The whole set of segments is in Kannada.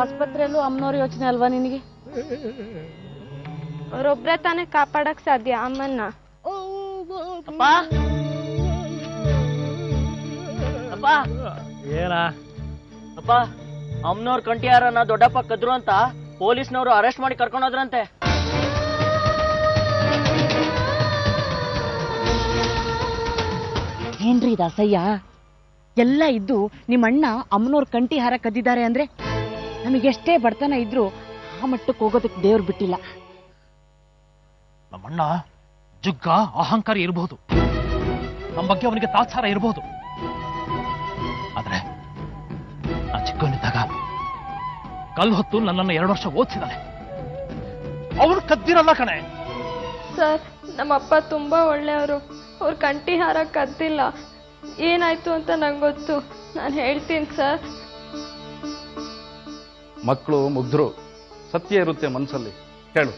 ಆಸ್ಪತ್ರೆಯಲ್ಲೂ ಅಮ್ಮನವ್ರ ಯೋಚನೆ ಅಲ್ವಾ ನಿನಗೆ? ಅವರೊಬ್ರೆ ತಾನೇ ಕಾಪಾಡಕ್ ಸಾಧ್ಯ ಅಮ್ಮನ್ನ. ಅಪ್ಪ ಅಪ್ಪ ಏನ ಅಪ್ಪ, ಅಮ್ಮನವ್ರ ಕಂಟಿಯಾರನ್ನ ದೊಡ್ಡಪ್ಪ ಕದ್ರು ಅಂತ ಪೊಲೀಸ್ನವರು ಅರೆಸ್ಟ್ ಮಾಡಿ ಕರ್ಕೊಂಡೋದ್ರಂತೆ. ಏನ್ರಿ ಇದು ಅಸಹ್ಯ? ಎಲ್ಲ ಇದ್ದು ನಿಮ್ಮಣ್ಣ ಅಮ್ಮನವ್ರ ಕಂಠಿ ಹಾರ ಕದ್ದಿದ್ದಾರೆ ಅಂದ್ರೆ ನಮಗೆಷ್ಟೇ ಬಡತನ ಇದ್ರು ಆ ಮಟ್ಟಕ್ಕೆ ಹೋಗೋದಕ್ಕೆ ದೇವ್ರು ಬಿಟ್ಟಿಲ್ಲ. ನಮ್ಮಣ್ಣ ಜುಗ್ಗ ಅಹಂಕಾರ ಇರಬಹುದು, ನಮ್ಮ ಬಗ್ಗೆ ಅವನಿಗೆ ತಾತ್ಸಾರ ಇರಬಹುದು. ಆದ್ರೆ ನಾ ಚಿಕ್ಕವನಿದ್ದಾಗ ಕಲ್ಲು ಹೊತ್ತು ನನ್ನನ್ನು 2 ವರ್ಷ ಓದಿಸಿದಾನೆ. ಅವನು ಕದ್ದಿರಲ್ಲ ಕಣೆ. ಸರ್, ನಮ್ಮಪ್ಪ ತುಂಬಾ ಒಳ್ಳೆಯವರು. ಅವ್ರ ಕಂಠಿ ಹಾರ ಕದ್ದಿಲ್ಲ. ಏನಾಯ್ತು ಅಂತ ನಂಗೆ ಗೊತ್ತು, ನಾನು ಹೇಳ್ತೀನಿ ಸರ್. ಮಕ್ಕಳು ಮುಗ್ಧರು, ಸತ್ಯ ಇರುತ್ತೆ ಮನಸ್ಸಲ್ಲಿ, ಹೇಳು.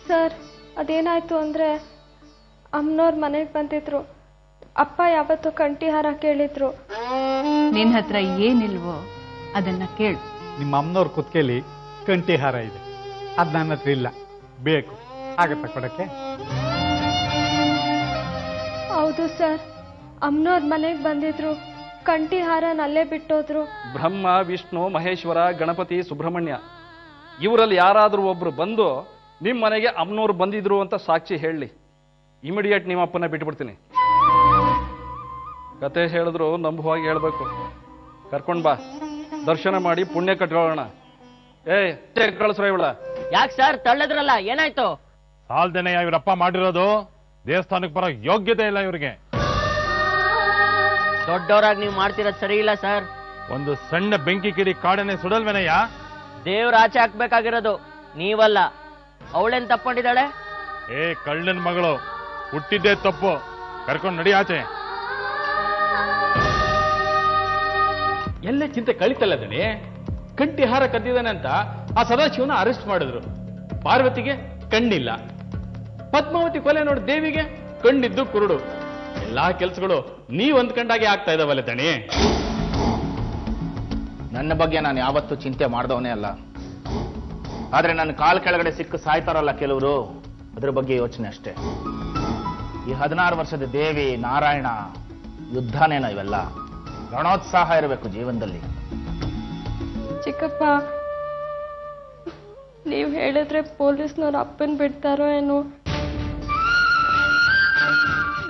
ಸರ್, ಅದೇನಾಯ್ತು ಅಂದ್ರೆ ಅಮ್ಮನವ್ರ ಮನೆಗೆ ಬಂದಿದ್ರು. ಅಪ್ಪ ಯಾವತ್ತೂ ಕಂಠಿ ಹಾರ ಕೇಳಿದ್ರು. ನಿನ್ನ ಹತ್ರ ಏನಿಲ್ವೋ ಅದನ್ನ ಕೇಳು. ನಿಮ್ಮ ಅಮ್ಮನವ್ರ ಕುತ್ತಿಗೆಲಿ ಕಂಠಿ ಹಾರ ಇದೆ, ಅದು ನನ್ನ ಹತ್ರ ಇಲ್ಲ. ಬೇಕು ಆಗತ್ತ ಕೊಡಕ್ಕೆ? ಹೌದು ಸರ್, ಅಮ್ಮನವ್ರ ಮನೆಗೆ ಬಂದಿದ್ರು. ಕಂಠಿ ಹಾರನ ಅಲ್ಲೇ ಬಿಟ್ಟೋದ್ರು. ಬ್ರಹ್ಮ, ವಿಷ್ಣು, ಮಹೇಶ್ವರ, ಗಣಪತಿ, ಸುಬ್ರಹ್ಮಣ್ಯ ಇವರಲ್ಲಿ ಯಾರಾದ್ರೂ ಒಬ್ರು ಬಂದು ನಿಮ್ಮ ಮನೆಗೆ ಅಮ್ಮನವ್ರು ಬಂದಿದ್ರು ಅಂತ ಸಾಕ್ಷಿ ಹೇಳಿ, ಇಮಿಡಿಯೇಟ್ ನಿಮ್ಮ ಅಪ್ಪನ ಬಿಟ್ಬಿಡ್ತೀನಿ. ಕತೆ ಹೇಳಿದ್ರು ನಂಬುವಾಗಿ ಹೇಳ್ಬೇಕು. ಕರ್ಕೊಂಡ್ ಬಾ, ದರ್ಶನ ಮಾಡಿ ಪುಣ್ಯ ಕಟ್ಕೊಳ್ಳೋಣ. ಕಳಿಸ್ರ ಇವಳ. ಯಾಕೆ ಸರ್ ತಳ್ಳದ್ರಲ್ಲ, ಏನಾಯ್ತು? ಸಾಲ್ದೇನೆಯ ಇವರಪ್ಪ ಮಾಡಿರೋದು. ದೇವಸ್ಥಾನಕ್ಕೆ ಬರೋ ಯೋಗ್ಯತೆ ಇಲ್ಲ ಇವ್ರಿಗೆ. ದೊಡ್ಡವರಾಗಿ ನೀವು ಮಾಡ್ತಿರೋದು ಸರಿ ಇಲ್ಲ ಸರ್. ಒಂದು ಸಣ್ಣ ಬೆಂಕಿ ಕಿಡಿ ಕಾಡನೆ ಸುಡಲ್ವೇನಯ್ಯ? ದೇವ್ರ ಆಚೆ ಹಾಕ್ಬೇಕಾಗಿರೋದು ನೀವಲ್ಲ. ಅವಳೇನ್ ತಪ್ಕೊಂಡಿದ್ದಾಳೆ? ಕಳ್ಳನ ಮಗಳು, ಹುಟ್ಟಿದ್ದೇ ತಪ್ಪು. ಕರ್ಕೊಂಡು ನಡಿ ಆಚೆ. ಎಲ್ಲೇ ಚಿಂತೆ ಕಳಿತಲ್ಲ ದಣಿ. ಕಂಠಿ ಹಾರ ಕದ್ದಿದ್ದಾನೆ ಅಂತ ಆ ಸದಾಶಿವನ ಅರೆಸ್ಟ್ ಮಾಡಿದ್ರು. ಪಾರ್ವತಿಗೆ ಕಣ್ಣಿಲ್ಲ. ಪದ್ಮಾವತಿ ಕೊಲೆ ನೋಡಿ ದೇವಿಗೆ ಕಣ್ಣಿದ್ದು ಕುರುಡು. ಎಲ್ಲಾ ಕೆಲ್ಸಗಳು ನೀವ್ ಅಂದ್ಕೊಂಡಾಗೆ ಆಗ್ತಾ ಇದಾವಲ್ಲ ದಣಿ. ನನ್ನ ಬಗ್ಗೆ ನಾನು ಯಾವತ್ತೂ ಚಿಂತೆ ಮಾಡ್ದವನೇ ಅಲ್ಲ. ಆದ್ರೆ ನನ್ನ ಕಾಲ್ ಕೆಳಗಡೆ ಸಿಕ್ಕು ಸಾಯ್ತಾರಲ್ಲ ಕೆಲವರು, ಅದ್ರ ಬಗ್ಗೆ ಯೋಚನೆ ಅಷ್ಟೇ. ಈ 16 ವರ್ಷದ ದೇವಿ ನಾರಾಯಣ ಯುದ್ಧನೇನ ಇವೆಲ್ಲ? ರಣೋತ್ಸಾಹ ಇರಬೇಕು ಜೀವನದಲ್ಲಿ. ಚಿಕ್ಕಪ್ಪ, ನೀವ್ ಹೇಳಿದ್ರೆ ಪೊಲೀಸ್ನವ್ರು ಅಪ್ಪನ್ ಬಿಡ್ತಾರೋ ಏನೋ.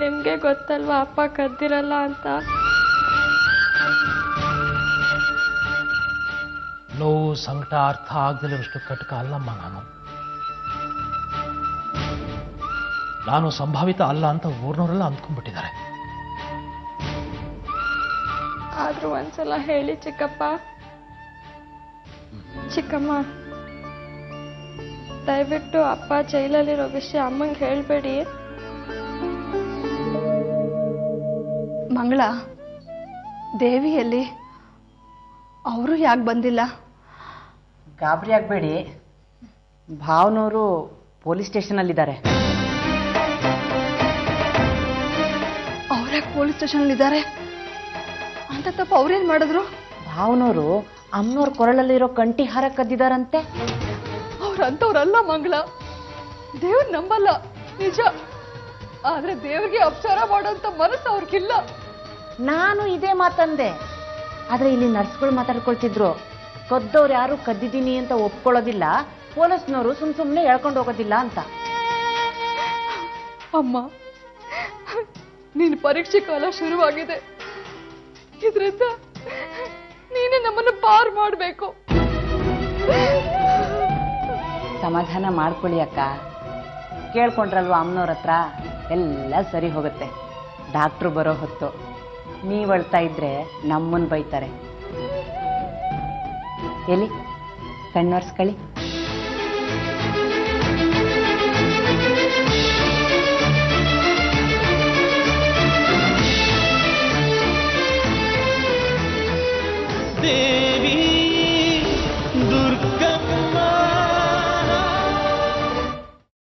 ನಿಮ್ಗೆ ಗೊತ್ತಲ್ವಾ ಅಪ್ಪ ಕದ್ದಿರಲ್ಲ ಅಂತ. ನೋವು ಸಂಕಟ ಅರ್ಥ ಆಗದಿಲ್ಲವಷ್ಟು ಕಟಕ ಅಲ್ಲಮ್ಮ ನಾನು ಸಂಭಾವಿತ ಅಲ್ಲ ಅಂತ ಊರ್ನವರೆಲ್ಲ ಅಂದ್ಕೊಂಡ್ಬಿಟ್ಟಿದ್ದಾರೆ. ಆದ್ರೂ ಒಂದ್ಸಲ ಹೇಳಿ ಚಿಕ್ಕಪ್ಪ. ಚಿಕ್ಕಮ್ಮ, ದಯವಿಟ್ಟು ಅಪ್ಪ ಜೈಲಲ್ಲಿರೋ ವಿಷಯ ಅಮ್ಮಂಗೆ ಹೇಳ್ಬೇಡಿ. ಮಂಗಳ, ದೇವಿಯಲ್ಲಿ ಅವರು ಯಾಕೆ ಬಂದಿಲ್ಲ? ಗಾಬರಿ ಆಗ್ಬೇಡಿ, ಭಾವನವರು ಪೊಲೀಸ್ ಸ್ಟೇಷನಲ್ಲಿದ್ದಾರೆ. ಅವ್ರ್ಯಾಕೆ ಪೊಲೀಸ್ ಸ್ಟೇಷನ್ ಇದ್ದಾರೆ ಅಂತ? ತಪ್ಪ ಅವ್ರೇನ್ ಮಾಡಿದ್ರು? ಭಾವನವರು ಅಮ್ಮನವ್ರ ಕೊರಳಲ್ಲಿರೋ ಕಂಠಿ ಹಾರ ಕದ್ದಿದಾರಂತೆ. ಅವ್ರಂತವ್ರಲ್ಲ ಮಂಗಳ. ದೇವ್ರ ನಂಬಲ್ಲ ನಿಜ, ಆದ್ರೆ ದೇವ್ರಿಗೆ ಅಪಚಾರ ಮಾಡೋಂತ ಮನಸ್ಸು ಅವ್ರಿಗಿಲ್ಲ. ನಾನು ಇದೇ ಮಾತಂದೆ, ಆದ್ರೆ ಇಲ್ಲಿ ನರ್ಸ್ಗಳು ಮಾತಾಡ್ಕೊಳ್ತಿದ್ರು. ಕದ್ದವ್ರು ಯಾರು ಕದ್ದಿದ್ದೀನಿ ಅಂತ ಒಪ್ಕೊಳ್ಳೋದಿಲ್ಲ, ಪೊಲೀಸ್ನವರು ಸುಮ್ನೆ ಹೇಳ್ಕೊಂಡು ಹೋಗೋದಿಲ್ಲ ಅಂತ. ಅಮ್ಮ, ನಿನ್ ಪರೀಕ್ಷೆ ಕಾಲ ಶುರುವಾಗಿದೆ. ಇದ್ರಿಂದ ನೀನೇ ನಮ್ಮನ್ನು ಪಾರ್ ಮಾಡ್ಬೇಕು. ಸಮಾಧಾನ ಮಾಡ್ಕೊಳ್ಳಿ ಅಕ್ಕ, ಕೇಳ್ಕೊಂಡ್ರಲ್ವಾ ಅಮ್ಮನವ್ರ ಹತ್ರ, ಎಲ್ಲ ಸರಿ ಹೋಗುತ್ತೆ. ಡಾಕ್ಟ್ರು ಬರೋ ಹೊತ್ತು ನೀವ್ ಅಳ್ತಾ ಇದ್ರೆ ನಮ್ಮನ್ ಬೈತಾರೆ. ಎಲ್ಲಿ ಕಣ್ಣೊರ್ಸ್ಕೊಳ್ಳಿ.